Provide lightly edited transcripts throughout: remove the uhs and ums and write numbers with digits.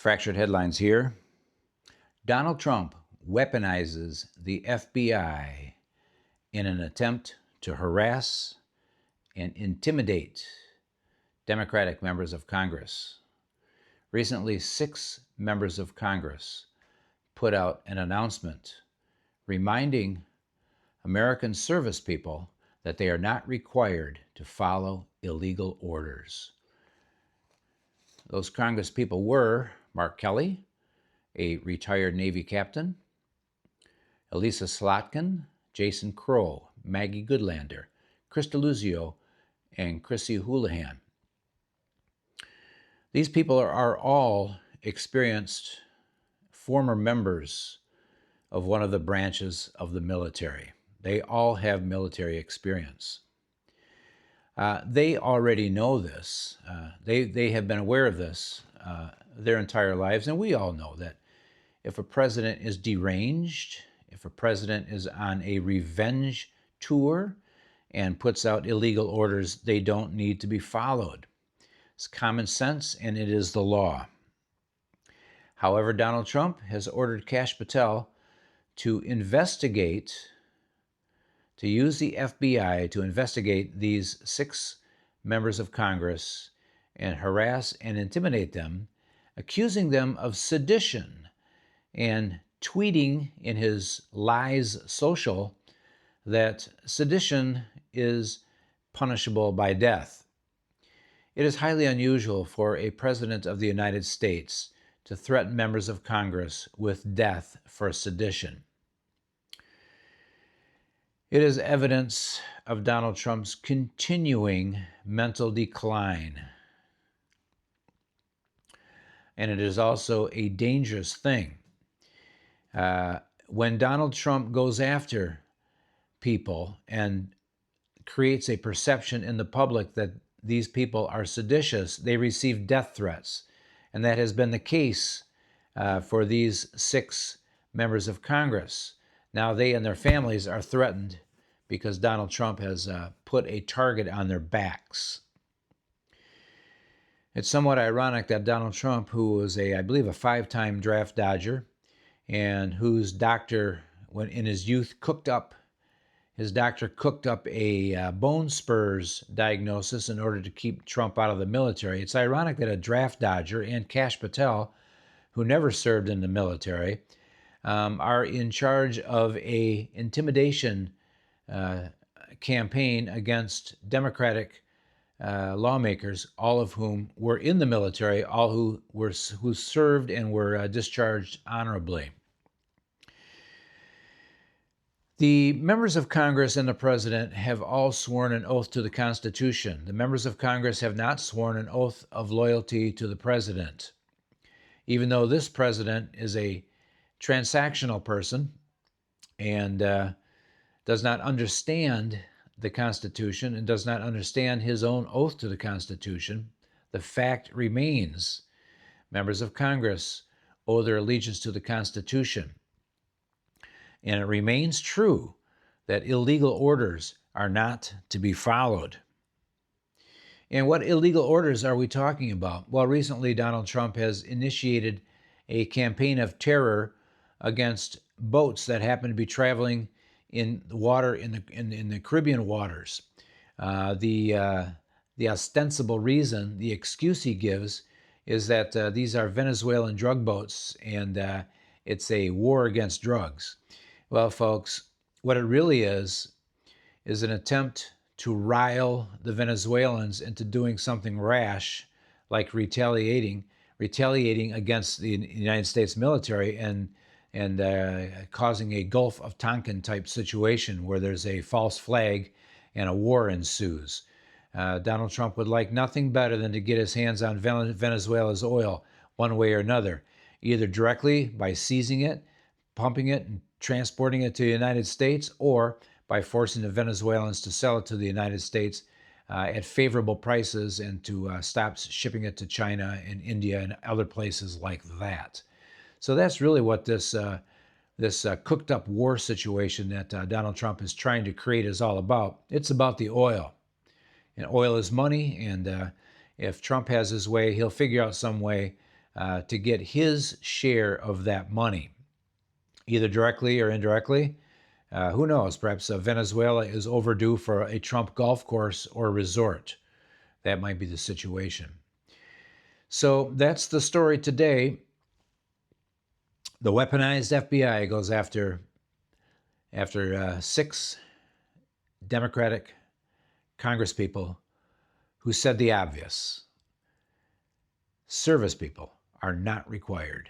Fractured headlines here. Donald Trump weaponizes the FBI in an attempt to harass and intimidate Democratic members of Congress. Recently, 6 members of Congress put out an announcement reminding American service people that they are not required to follow illegal orders. Those Congress people were Mark Kelly, a retired Navy captain, Elisa Slotkin, Jason Crow, Maggie Goodlander, Chris DeLuzio, and Chrissy Houlihan. These people are all experienced former members of one of the branches of the military. They all have military experience. They already know this. They have been aware of this their entire lives, and we all know that if a president is deranged, if a president is on a revenge tour and puts out illegal orders, they don't need to be followed. It's common sense, and it is the law. However, Donald Trump has ordered Kash Patel to use the FBI to investigate these 6 members of Congress and harass and intimidate them, accusing them of sedition and tweeting in his Lies social that sedition is punishable by death. It is highly unusual for a president of the United States to threaten members of Congress with death for sedition. It is evidence of Donald Trump's continuing mental decline. And it is also a dangerous thing. When Donald Trump goes after people and creates a perception in the public that these people are seditious, they receive death threats. And that has been the case for these 6 members of Congress. Now they and their families are threatened because Donald Trump has put a target on their backs. It's somewhat ironic that Donald Trump, who was I believe, a 5-time draft dodger, and whose doctor, when in his youth, cooked up a bone spurs diagnosis in order to keep Trump out of the military. It's ironic that a draft dodger and Kash Patel, who never served in the military, are in charge of a intimidation campaign against Democratic lawmakers, all of whom were in the military, all who served and were discharged honorably. The members of Congress and the president have all sworn an oath to the Constitution. The members of Congress have not sworn an oath of loyalty to the president. Even though this president is a transactional person and does not understand the Constitution and does not understand his own oath to the Constitution, the fact remains members of Congress owe their allegiance to the Constitution. And it remains true that illegal orders are not to be followed. And what illegal orders are we talking about? Well, recently Donald Trump has initiated a campaign of terror against boats that happen to be traveling in the water in the Caribbean waters. The ostensible reason, the excuse he gives, is that these are Venezuelan drug boats and it's a war against drugs. Well, folks, what it really is an attempt to rile the Venezuelans into doing something rash, like retaliating against the United States military and causing a Gulf of Tonkin type situation where there's a false flag and a war ensues. Donald Trump would like nothing better than to get his hands on Venezuela's oil one way or another, either directly by seizing it, pumping it, and transporting it to the United States, or by forcing the Venezuelans to sell it to the United States at favorable prices and to stop shipping it to China and India and other places like that. So that's really what this cooked up war situation that Donald Trump is trying to create is all about. It's about the oil. And oil is money, and if Trump has his way, he'll figure out some way to get his share of that money, either directly or indirectly. Who knows? Perhaps Venezuela is overdue for a Trump golf course or resort. That might be the situation. So that's the story today. The weaponized FBI goes after 6 Democratic congresspeople who said the obvious. Service people are not required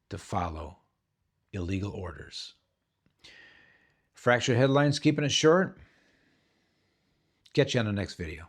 to follow illegal orders. Fractured Headlines, keeping it short. Catch you on the next video.